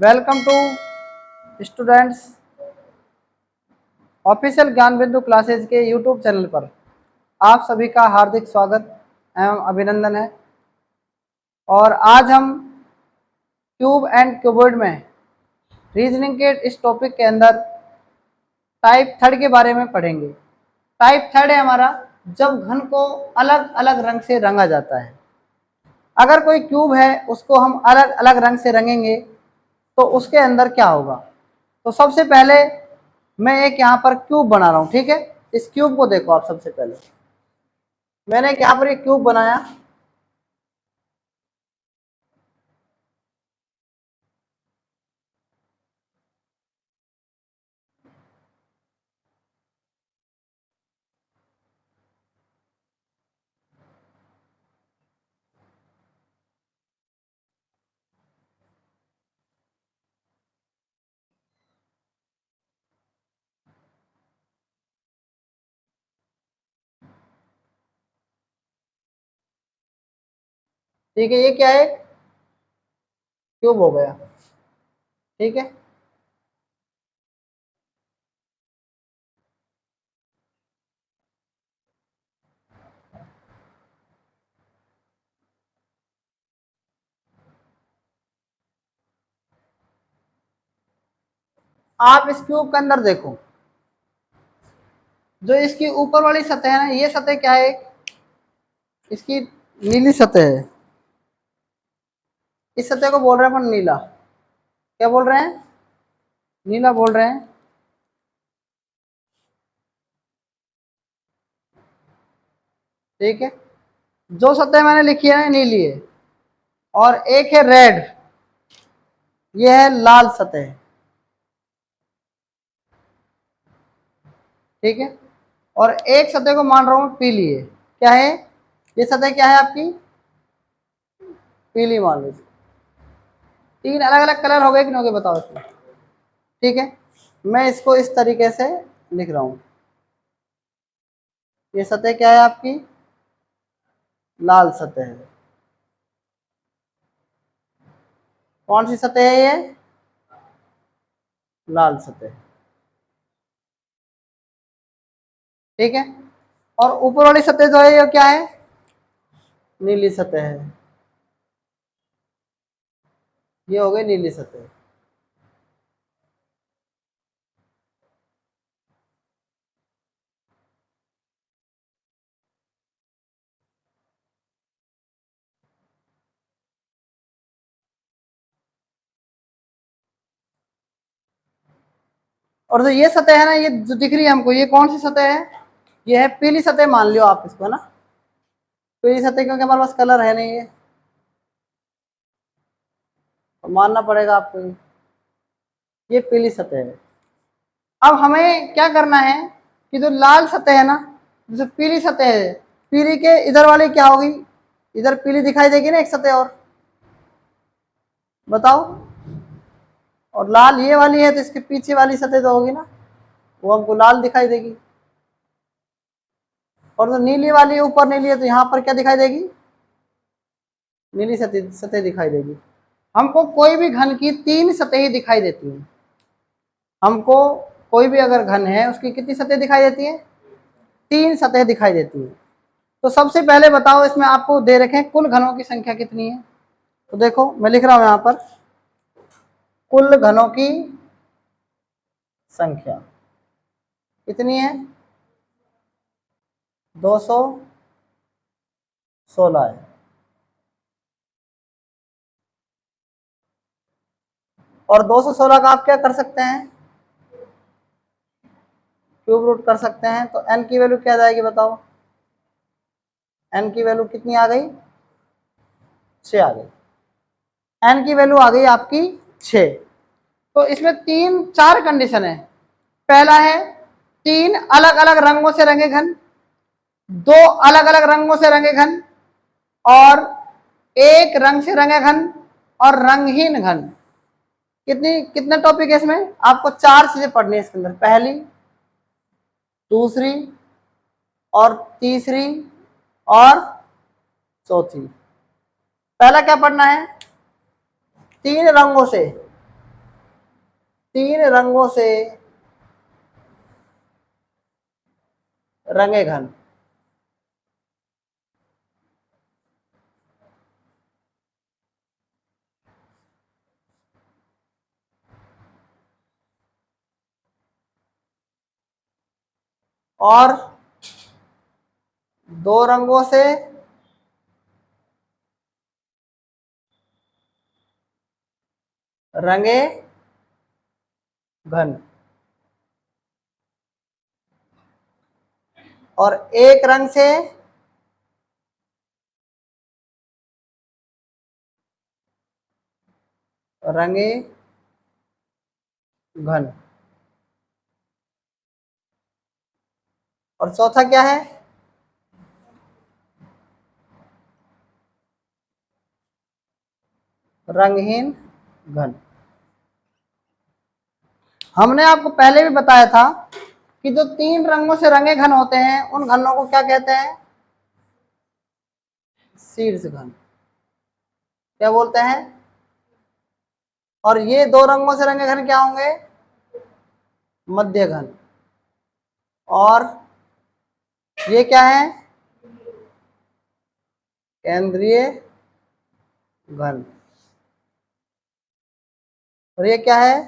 Welcome to students official ज्ञान बिंदु classes के यूट्यूब चैनल पर आप सभी का हार्दिक स्वागत एवं अभिनंदन है। और आज हम क्यूब एंड क्यूबॉइड में रीजनिंग के इस टॉपिक के अंदर टाइप थर्ड के बारे में पढ़ेंगे। टाइप थर्ड है हमारा जब घन को अलग अलग रंग से रंगा जाता है। अगर कोई क्यूब है उसको हम अलग अलग रंग से रंगेंगे तो उसके अंदर क्या होगा। तो सबसे पहले मैं एक यहाँ पर क्यूब बना रहा हूँ, ठीक है। इस क्यूब को देखो आप। सबसे पहले मैंने एक यहाँ पर एक क्यूब बनाया। ठीक है, ये क्या है, क्यूब हो गया, ठीक है। आप इस क्यूब के अंदर देखो, जो इसकी ऊपर वाली सतह है ना, ये सतह क्या है, इसकी नीली सतह है। इस सतह को बोल रहे हैं अपन नीला। क्या बोल रहे हैं? नीला बोल रहे हैं, ठीक है। जो सतह मैंने लिखी है ना नीली है, और एक है रेड, ये है लाल सतह, ठीक है। और एक सतह को मान रहा हूं पीली है। क्या है ये सतह? क्या है आपकी? पीली मान लीजिए। तीन अलग अलग कलर हो गए कि नहीं हो गए, बताओ इसमें, ठीक है। मैं इसको इस तरीके से लिख रहा हूं। ये सतह क्या है आपकी? लाल सतह है। कौन सी सतह है ये? लाल सतह, ठीक है। और ऊपर वाली सतह जो है ये क्या है? नीली सतह है। ये हो गई नीली सतह। और जो ये सतह है ना, ये जो दिख रही है हमको, ये कौन सी सतह है? ये है पीली सतह, मान लियो आप इसको ना। पीली सतह क्योंकि हमारे पास कलर है नहीं, ये तो मानना पड़ेगा आपको। ये पीली सतह है। अब हमें क्या करना है कि जो लाल सतह है ना, जो पीली सतह है, पीली के इधर वाली क्या होगी? इधर पीली दिखाई देगी ना एक सतह, और बताओ। और लाल ये वाली है, तो इसके पीछे वाली सतह तो होगी ना, वो हमको लाल दिखाई देगी। और जो नीली वाली ऊपर नीली है, तो यहाँ पर क्या दिखाई देगी? नीली सतह सतह दिखाई देगी। हमको कोई भी घन की तीन सतह दिखाई देती है। हमको कोई भी अगर घन है उसकी कितनी सतह दिखाई देती है? तीन सतह दिखाई देती है। तो सबसे पहले बताओ, इसमें आपको दे रखे हैं कुल घनों की संख्या कितनी है। तो देखो मैं लिख रहा हूं यहां पर, कुल घनों की संख्या कितनी है? 216 है। और 216 का आप क्या कर सकते हैं? क्यूब रूट कर सकते हैं। तो n की वैल्यू क्या जाएगी बताओ? n की वैल्यू कितनी आ गई? 6 आ गई। n की वैल्यू आ गई आपकी 6। तो इसमें तीन चार कंडीशन है। पहला है तीन अलग अलग रंगों से रंगे घन, दो अलग अलग रंगों से रंगे घन, और एक रंग से रंगे घन, और रंगहीन घन। कितने टॉपिक है इसमें? आपको चार चीजें पढ़नी है इसके अंदर। पहली, दूसरी, और तीसरी, और चौथी। पहला क्या पढ़ना है? तीन रंगों से, तीन रंगों से रंगे घन। और दो रंगों से रंगे घन। और एक रंग से रंगे घन। और चौथा क्या है? रंगहीन घन। हमने आपको पहले भी बताया था कि जो तीन रंगों से रंगे घन होते हैं उन घनों को क्या कहते हैं? शीर्ष घन। क्या बोलते हैं? और ये दो रंगों से रंगे घन क्या होंगे? मध्य घन। और ये क्या है? केंद्रीय घन। और ये क्या है?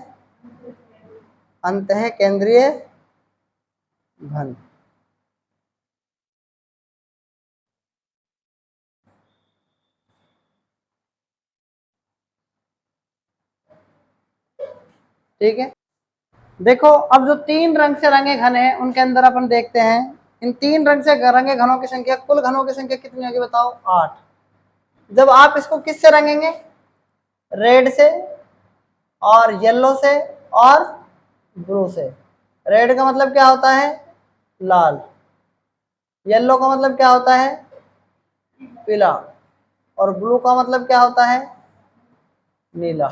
अंतः केंद्रीय घन। ठीक है, देखो अब जो तीन रंग से रंगे घन है उनके अंदर अपन देखते हैं इन तीन रंग से रंगे घनों की संख्या, कुल घनों की संख्या कितनी होगी बताओ? 8। जब आप इसको किससे रंगेंगे? रेड से और येलो से और ब्लू से। रेड का मतलब क्या होता है? लाल। येलो का मतलब क्या होता है? पीला। और ब्लू का मतलब क्या होता है? नीला।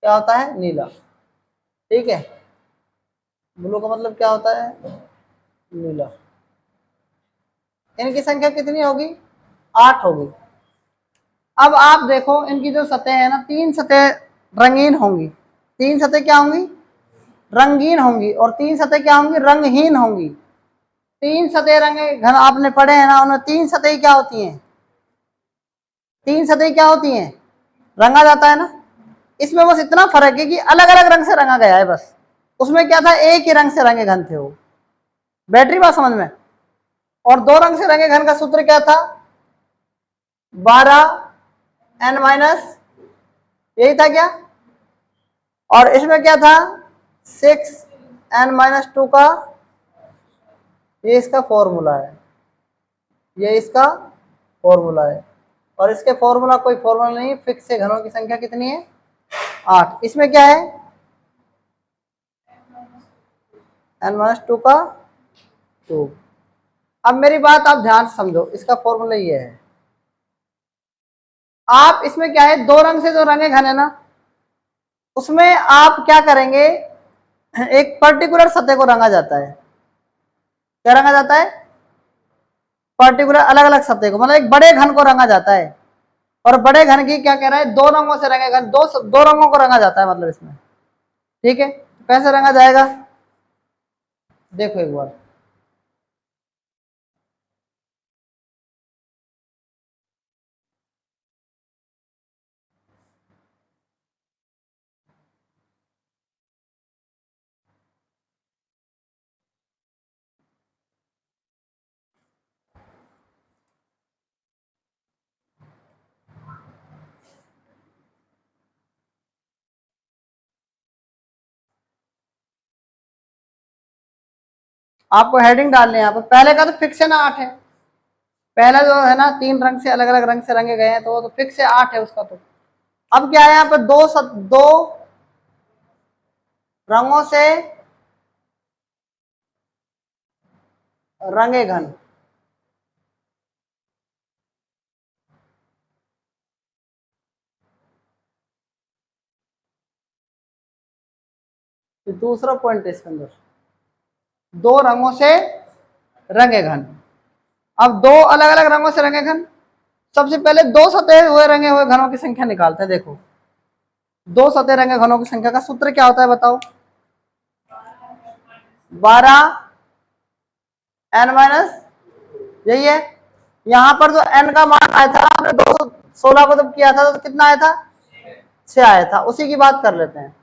क्या होता है? नीला। ठीक है, ब्लू का मतलब क्या होता है? नीला। इनकी संख्या कितनी होगी? 8 होगी। अब आप देखो इनकी जो सतह है ना, तीन सतह रंगीन होंगी। तीन सतह क्या होंगी? रंगीन होंगी। और तीन सतह क्या होंगी? रंगहीन होंगी। तीन सतह रंगे घन आपने पढ़े हैं ना, उनमें तीन सतह क्या होती हैं? तीन सतह क्या होती हैं? रंगा जाता है ना। इसमें बस इतना फर्क है कि अलग अलग रंग से रंगा गया है बस। उसमें क्या था? एक ही रंग से रंगे घन थे वो। बैटरी बात समझ में? और दो रंग से रंगे घन का सूत्र क्या था? 12n-, यही था क्या? और इसमें क्या था? 6n-2 का, ये इसका फॉर्मूला है। ये इसका फॉर्मूला है। और इसके फॉर्मूला कोई फॉर्मूला नहीं, फिक्स है। घनों की संख्या कितनी है? 8। इसमें क्या है? n-2 का 2। अब मेरी बात आप ध्यान से समझो, इसका फॉर्मूला ये है। आप इसमें क्या है, दो रंग से जो रंगे घन है ना, उसमें आप क्या करेंगे? एक पर्टिकुलर सतह को रंगा जाता है। क्या रंगा जाता है? पर्टिकुलर अलग अलग सतह को, मतलब एक बड़े घन को रंगा जाता है। और बड़े घन की क्या कह रहा है? दो रंगों से रंगे घन, दो रंगों को रंगा जाता है मतलब इसमें। ठीक है, कैसे रंगा जाएगा? देखो एक बार। आपको हेडिंग डालनी है यहाँ पर। पहले का तो फिक्स है ना, 8 है। पहला जो है ना, तीन रंग से अलग अलग रंग से रंगे गए हैं, तो वो तो फिक्स है, 8 है उसका तो। अब क्या है यहाँ पर? दो रंगों से रंगे घन। दूसरा पॉइंट है इसके अंदर, दो रंगों से रंगे घन। अब दो अलग अलग रंगों से रंगे घन, सबसे पहले दो सतह हुए रंगे हुए घनों की संख्या निकालते हैं। देखो दो सतह रंगे घनों की संख्या का सूत्र क्या होता है बताओ? 12 n-, यही है। यहां पर जो n का मान आया था आपने 216 को जब किया था तो कितना आया था? 6 आया था। उसी की बात कर लेते हैं।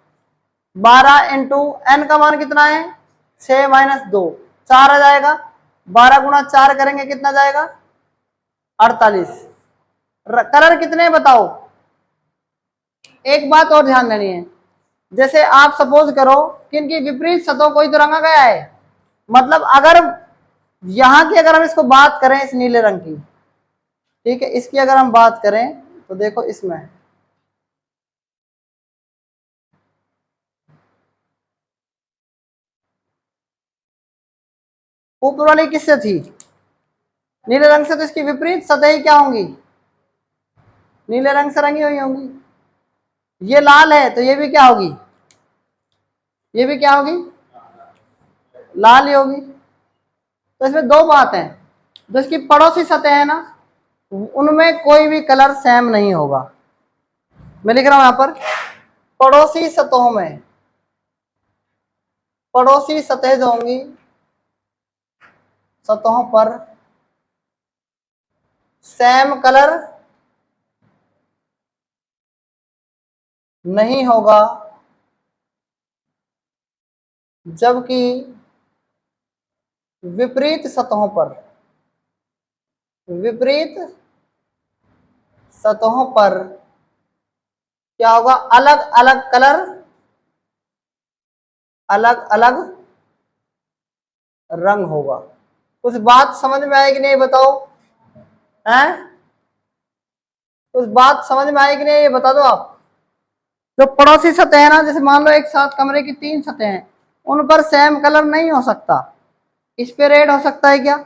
12 इंटू n का मान कितना है? 6 - 2, 4 आ जाएगा। 12 गुणा 4 करेंगे कितना जाएगा? 48। कलर कितने बताओ? एक बात और ध्यान देनी है, जैसे आप सपोज करो कि इनकी विपरीत सतहों को ही तो रंगा गया है। मतलब अगर यहां की अगर हम इसको बात करें इस नीले रंग की, ठीक है, इसकी अगर हम बात करें तो देखो इसमें ऊपर वाली किससे थी? नीले रंग से। तो इसकी विपरीत सतह क्या होंगी? नीले रंग से रंगी हुई होंगी। ये लाल है तो ये भी क्या होगी? ये भी क्या होगी? लाल ही होगी। तो इसमें दो बात है, जो इसकी पड़ोसी सतह है ना, उनमें कोई भी कलर सेम नहीं होगा। मैं लिख रहा हूं यहां पर, पड़ोसी सतहों में, पड़ोसी सतह जो होंगी सतहों पर सेम कलर नहीं होगा, जबकि विपरीत सतहों पर, विपरीत सतहों पर क्या होगा? अलग अलग कलर, अलग अलग रंग होगा। कुछ बात समझ में आएगी नहीं बताओ? हैं? कुछ बात समझ में आएगी नहीं ये बता दो आप। जो पड़ोसी सतह है ना, जैसे मान लो एक साथ कमरे की 3 सतह हैं, उन पर सेम कलर नहीं हो सकता। इस पे रेड हो सकता है क्या?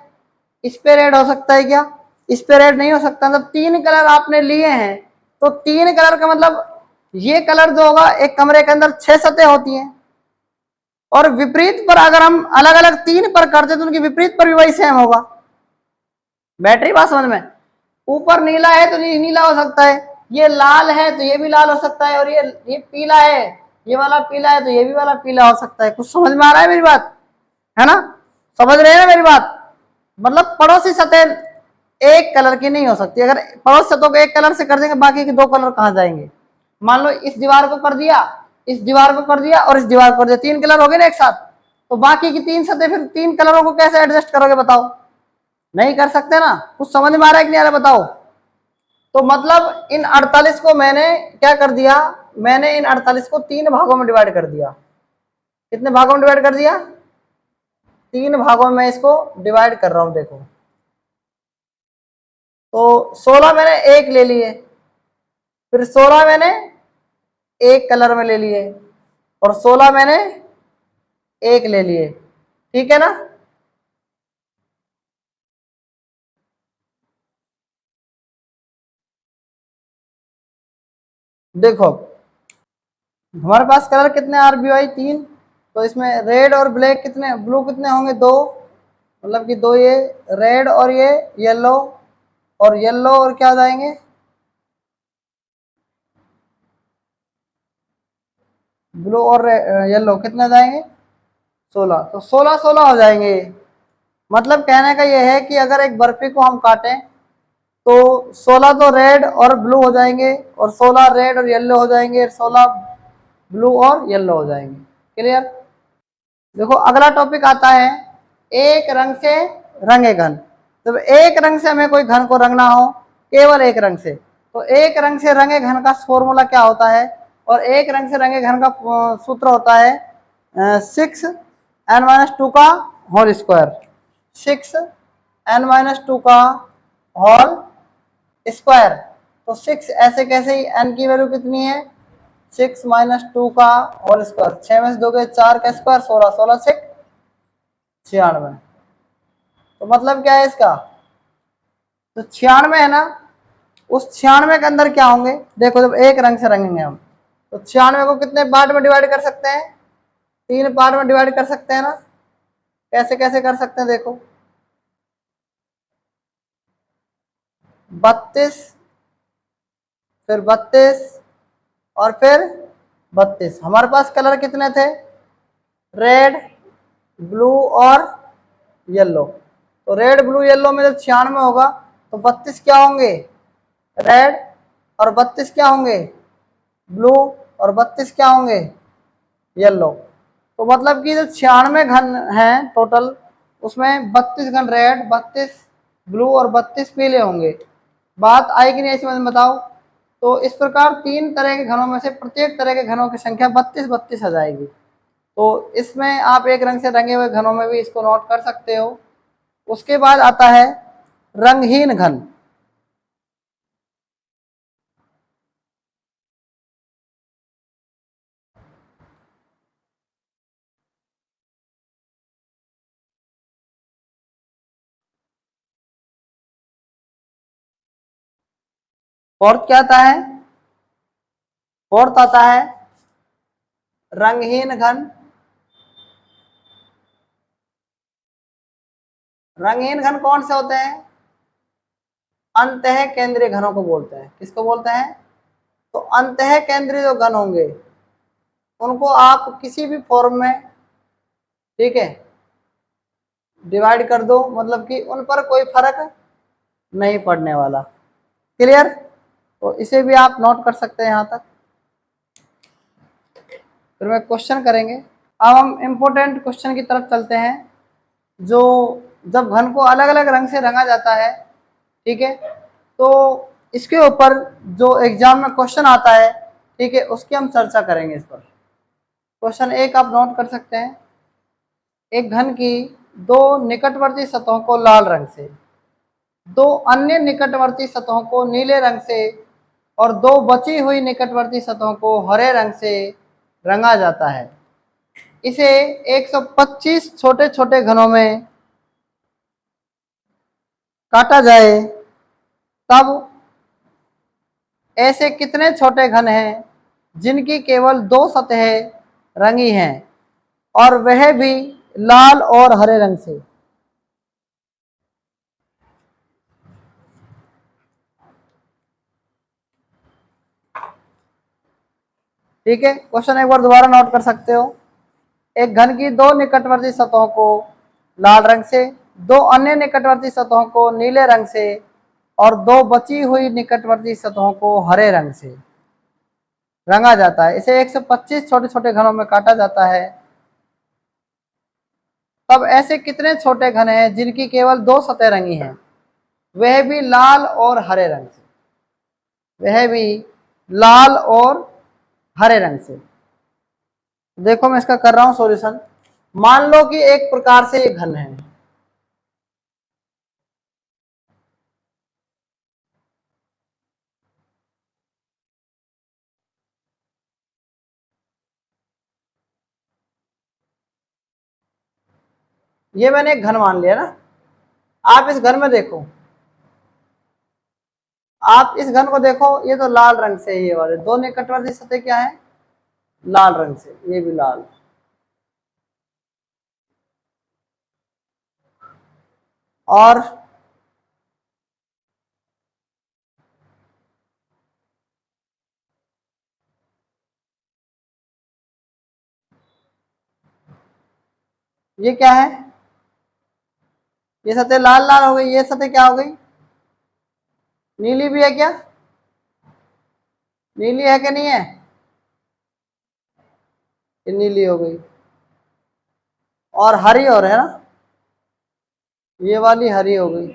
इस पे रेड हो सकता है क्या? इस पे रेड नहीं हो सकता। जब 3 कलर आपने लिए हैं तो 3 कलर का मतलब ये कलर जो होगा, एक कमरे के अंदर 6 सतह होती हैं, और विपरीत पर अगर हम अलग अलग 3 पर करते तो उनकी विपरीत पर भी वही सेम होगा। बैटरी बात समझ में? ऊपर नीला है तो नीला हो सकता है, ये लाल है तो ये भी लाल हो सकता है, और ये पीला है, ये वाला पीला है तो ये भी वाला पीला हो सकता है। कुछ समझ में आ रहा है मेरी बात? है ना? समझ रहे हैं ना मेरी बात? मतलब पड़ोसी सतह एक कलर की नहीं हो सकती। अगर पड़ोसी सतहों को एक कलर से कर देंगे, बाकी के 2 कलर कहां जाएंगे? मान लो इस दीवार को कर दिया, इस दीवार को कर दिया और इस दीवार को कर दिया, 3 कलर हो गए ना एक साथ, तो बाकी की 3 सतह फिर 3 कलरों को कैसे एडजस्ट करोगे बताओ? नहीं कर सकते ना। कुछ समझ में आ रहा है कि नहीं आ रहा बताओ? तो मतलब इन 48 को मैंने क्या कर दिया? मैंने इन 48 को 3 भागों में डिवाइड कर दिया। कितने भागों में डिवाइड कर दिया? 3 भागों में इसको डिवाइड कर रहा हूं। देखो तो 16 मैंने एक ले लिए, फिर 16 मैंने एक कलर में ले लिए, और 16 मैंने एक ले लिए। ठीक है ना? देखो हमारे पास कलर कितने? RBY 3। तो इसमें रेड और ब्लैक कितने, ब्लू कितने होंगे? 2। मतलब कि 2 ये रेड और ये येलो, और येलो और क्या हो जाएंगे? ब्लू और येलो कितने हो जाएंगे? 16। तो 16 16 हो जाएंगे। मतलब कहने का ये है कि अगर एक बर्फी को हम काटें तो 16 तो रेड और ब्लू हो जाएंगे, और 16 रेड और येलो हो जाएंगे, 16 ब्लू और येलो हो जाएंगे। क्लियर? देखो अगला टॉपिक आता है, एक रंग से रंगे घन। जब एक रंग से हमें कोई घन को रंगना हो, केवल एक रंग से, तो एक रंग से रंगे घन का फॉर्मूला क्या होता है? और एक रंग से रंगे घन का सूत्र होता है 6n-2 का होल स्क्वायर। 6n-2 का होल स्क्वायर। तो 6 ऐसे कैसे ही, n की वैल्यू कितनी है? 6 - 2 का होल स्क्वायर। 6 में से 2 के 4 का स्क्वायर 16, 16 से 96। तो मतलब क्या है इसका? तो 96 है ना, उस 96 के अंदर क्या होंगे? देखो जब एक रंग से रंगेंगे हम, तो 96 को कितने पार्ट में डिवाइड कर सकते हैं? 3 पार्ट में डिवाइड कर सकते हैं ना। कैसे कैसे कर सकते हैं देखो? 32, फिर 32, और फिर 32। हमारे पास कलर कितने थे? रेड, ब्लू और येलो। तो रेड, ब्लू, येलो में जब 96 होगा तो 32 क्या होंगे? रेड, और 32 क्या होंगे? ब्लू, और 32 क्या होंगे? येलो। तो मतलब कि जो 96 घन हैं टोटल, उसमें 32 घन रेड, 32 ब्लू और 32 पीले होंगे। बात आई कि नहीं ऐसे में बताओ? तो इस प्रकार 3 तरह के घनों में से प्रत्येक तरह के घनों की संख्या 32 32 आ जाएगी। तो इसमें आप एक रंग से रंगे हुए घनों में भी इसको नोट कर सकते हो। उसके बाद आता है रंगहीन घन। फोर्थ क्या आता है? फोर्थ आता है रंगहीन घन। रंगहीन घन कौन से होते हैं? अंतः केंद्रीय घनों को बोलते हैं। किसको बोलते हैं? तो अंतः केंद्रीय जो घन होंगे उनको आप किसी भी फॉर्म में, ठीक है, डिवाइड कर दो, मतलब कि उन पर कोई फर्क नहीं पड़ने वाला। क्लियर? तो इसे भी आप नोट कर सकते हैं यहां तक। फिर मैं क्वेश्चन करेंगे। अब हम इम्पोर्टेंट क्वेश्चन की तरफ चलते हैं, जो जब घन को अलग अलग रंग से रंगा जाता है, ठीक है, तो इसके ऊपर जो एग्जाम में क्वेश्चन आता है, ठीक है, उसकी हम चर्चा करेंगे इस पर। क्वेश्चन एक आप नोट कर सकते हैं। एक घन की दो निकटवर्ती सतहों को लाल रंग से, दो अन्य निकटवर्ती सतहों को नीले रंग से और दो बची हुई निकटवर्ती सतहों को हरे रंग से रंगा जाता है। इसे 125 छोटे छोटे घनों में काटा जाए तब ऐसे कितने छोटे घन हैं जिनकी केवल दो सतहें रंगी हैं और वह भी लाल और हरे रंग से? ठीक है, क्वेश्चन एक बार दोबारा नोट कर सकते हो। एक घन की दो निकटवर्ती सतहों को लाल रंग से, दो अन्य निकटवर्ती सतहों को नीले रंग से और दो बची हुई निकटवर्ती सतहों को हरे रंग से रंगा जाता है। इसे 125 छोटे छोटे घनों में काटा जाता है तब ऐसे कितने छोटे घन हैं जिनकी केवल दो सतह रंगी हैं, वह भी लाल और हरे रंग से? वह भी लाल और हरे रंग से। देखो मैं इसका कर रहा हूं सॉल्यूशन। मान लो कि एक प्रकार से एक घन है, ये मैंने एक घन मान लिया ना। आप इस घन में देखो, आप इस घन को देखो, ये तो लाल रंग से, ये वाले दो निकटवर्ती सतह क्या है? लाल रंग से, ये भी लाल। और ये क्या है? ये सतह लाल लाल हो गई, ये सतह क्या हो गई? नीली भी है क्या? नीली है कि नहीं है? ये नीली हो गई और हरी और है ना, ये वाली हरी हो गई।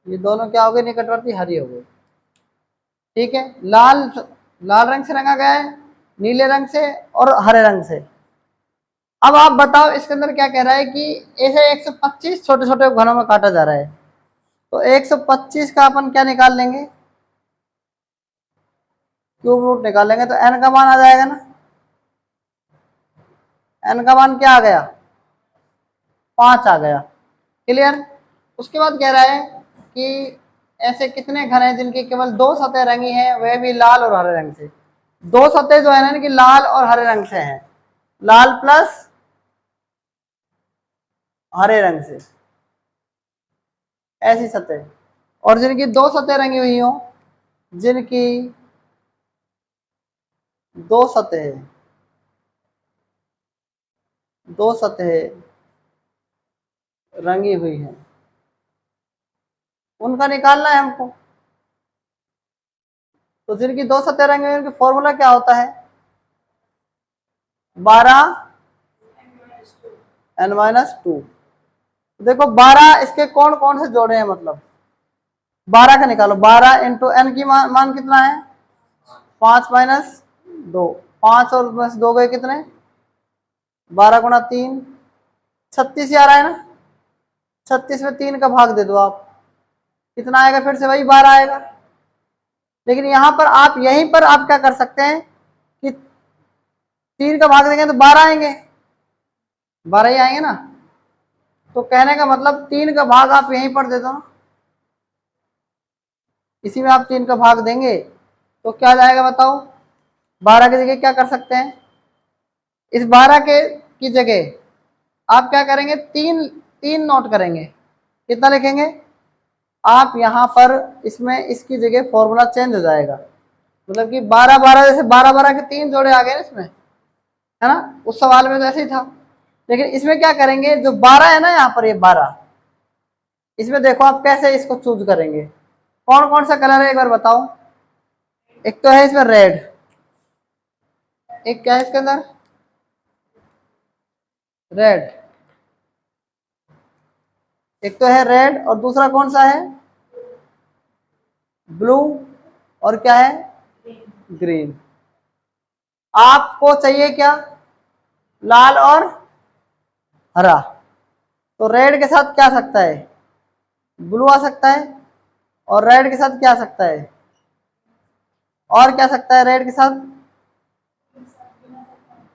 ये दोनों क्या हो गए? निकटवर्ती हरी हो गई। ठीक है, लाल, लाल रंग से रंगा गया है, नीले रंग से और हरे रंग से। अब आप बताओ इसके अंदर क्या कह रहा है कि ऐसे 125 छोटे छोटे घनों में काटा जा रहा है। तो 125 का अपन क्या निकाल लेंगे? क्यूब रूट निकालेंगे तो n का मान आ जाएगा ना। n का मान क्या आ गया? 5 आ गया। क्लियर? उसके बाद कह रहा है कि ऐसे कितने घन हैं जिनकी केवल दो सतह रंगी हैं, वह भी लाल और हरे रंग से? दो सतह जो है ना कि लाल और हरे रंग से हैं, लाल प्लस हरे रंग से, ऐसी सतह। और जिनकी दो सतह रंगी हुई हो, जिनकी दो सतह, दो सतह रंगी हुई है, उनका निकालना है हमको। तो जिनकी दो सतह रंगी हुई है उनकी फॉर्मूला क्या होता है? 12n-2। देखो 12 इसके कौन कौन से जोड़े हैं, मतलब 12 का निकालो। 12 इंटू एन की मान कितना है? 5-2, 5 और बस 2 गए कितने? 12 गुणा 3, 36 ही आ रहा है ना। 36 में 3 का भाग दे दो आप, कितना आएगा? फिर से वही 12 आएगा। लेकिन यहां पर आप, यहीं पर आप क्या कर सकते हैं कि 3 का भाग देंगे तो 12 आएंगे, 12 ही आएंगे ना। तो कहने का मतलब 3 का भाग आप यहीं पर दे दो ना, इसी में आप 3 का भाग देंगे तो क्या जाएगा बताओ? 12 की जगह क्या कर सकते हैं? इस 12 के की जगह आप क्या करेंगे? 3 नोट करेंगे। कितना लिखेंगे आप? यहाँ पर इसमें इसकी जगह फॉर्मूला चेंज हो जाएगा, मतलब कि 12-12, जैसे 12-12 के 3 जोड़े आ गए ना इसमें, है ना। उस सवाल में तो ऐसे ही था, लेकिन इसमें क्या करेंगे? जो 12 है ना यहाँ पर, ये 12, इसमें देखो आप कैसे इसको चूज करेंगे। कौन कौन सा कलर है एक बार बताओ? एक तो है इसमें रेड, एक क्या है इसके अंदर? रेड, एक तो है रेड, और दूसरा कौन सा है? ब्लू, और क्या है? ग्रीन। आपको चाहिए क्या? लाल और हरा। तो रेड के साथ क्या आ सकता है? ब्लू आ सकता है, और रेड के साथ क्या आ सकता है? और क्या सकता है रेड के साथ?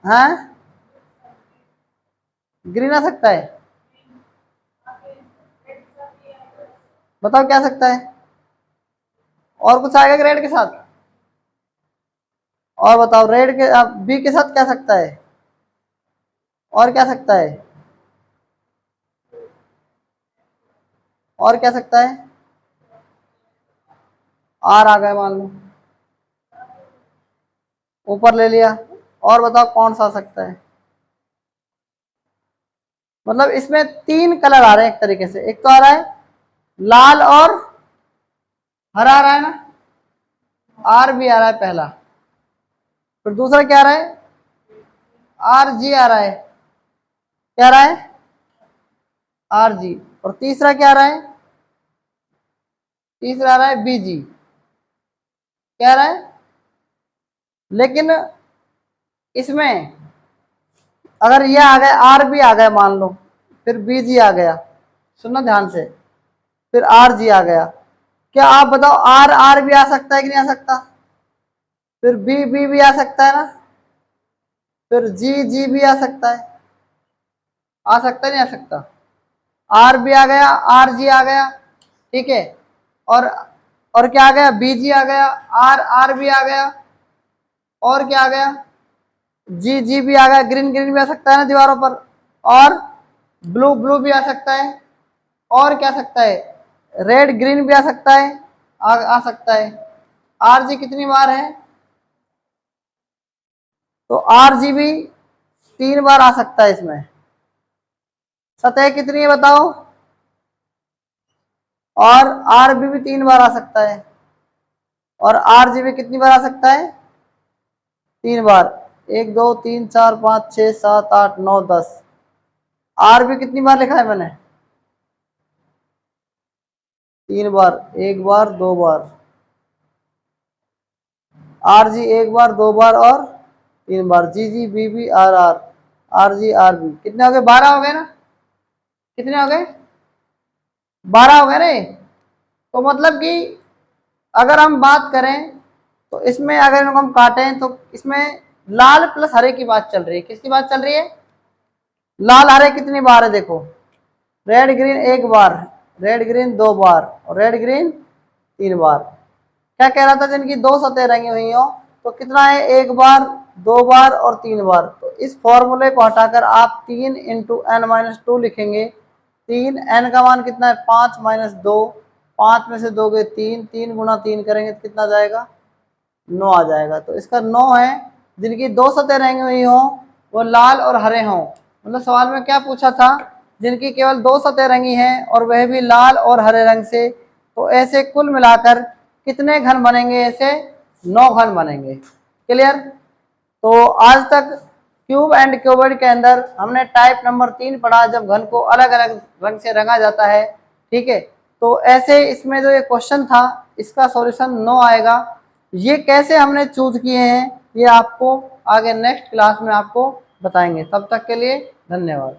हाँ, ग्रीन आ सकता है। बताओ क्या सकता है? और कुछ आएगा कि रेड के साथ? और बताओ, रेड के बी के साथ क्या सकता है? और क्या सकता है? और क्या सकता है? आर आ गया मान लो, ऊपर ले लिया। और बताओ कौन सा आ सकता है? मतलब इसमें 3 कलर आ रहे हैं एक तरीके से। एक तो आ रहा है लाल और हरा आ रहा है ना, आर भी आ रहा है पहला। फिर दूसरा क्या आ रहा है? आर जी आ रहा है। क्या आ रहा है? R G. और तीसरा क्या आ रहा है? तीसरा आ रहा है बीजी। क्या आ रहा है? लेकिन इसमें अगर ये आ गया, आर भी आ गया मान लो, फिर बी जी आ गया, सुनना ध्यान से, फिर आर जी आ गया, क्या आप बताओ आर आर भी आ सकता है कि नहीं आ सकता? फिर बी बी भी आ सकता है ना, फिर जी जी भी आ सकता है। आ सकता है नहीं आ सकता? आर भी आ गया, आर जी आ गया, ठीक है। और और क्या आ गया? बी जी आ गया, आर आर भी आ गया, और क्या आ गया? जी जी भी आ गया। ग्रीन ग्रीन भी आ सकता है ना दीवारों पर, और ब्लू ब्लू भी आ सकता है, और क्या सकता है? रेड ग्रीन भी आ सकता है, आ सकता है। आर जी कितनी बार है? तो आर जी भी 3 बार आ सकता है इसमें। सतह कितनी है बताओ? और आर भी 3 बार आ सकता है, और आर जी भी कितनी बार आ सकता है? 3 बार। 1 2 3 4 5 6 7 8 9 10। आर भी कितनी बार लिखा है मैंने? 3 बार, 1 बार 2 बार। आर जी 1 बार 2 बार और 3 बार। G G B B R R, R G R B. कितने हो गए? 12 हो गए ना। कितने हो गए? 12 हो गए ना। तो मतलब कि अगर हम बात करें तो इसमें अगर हम काटें तो इसमें लाल प्लस हरे की बात चल रही है। किसकी बात चल रही है? लाल हरे कितनी बार है देखो? रेड ग्रीन 1 बार, रेड ग्रीन 2 बार, और रेड ग्रीन 3 बार। क्या कह रहा था? जिनकी दो सतह रंगी हुई हो तो कितना है? 1 बार, 2 बार और 3 बार। तो इस फॉर्मूले को हटाकर आप 3 इंटू एन माइनस 2 लिखेंगे। 3 एन का मान कितना है? 5 माइनस 2, 5 में से 2 गए 3, 3 गुना 3 करेंगे तो कितना जाएगा? 9 आ जाएगा। तो इसका 9 है जिनकी 2 सतह रंगी हुई हों वो लाल और हरे हों। मतलब सवाल में क्या पूछा था, जिनकी केवल 2 सतह रंगी हैं और वह भी लाल और हरे रंग से, तो ऐसे कुल मिलाकर कितने घन बनेंगे? ऐसे 9 घन बनेंगे। क्लियर? तो आज तक क्यूब एंड क्यूबॉइड के अंदर हमने टाइप नंबर 3 पढ़ा, जब घन को अलग अलग रंग से रंगा जाता है। ठीक है, तो ऐसे इसमें जो ये क्वेश्चन था इसका सॉल्यूशन 9 आएगा। ये कैसे हमने चूज किए हैं ये आपको आगे नेक्स्ट क्लास में आपको बताएंगे। तब तक के लिए धन्यवाद।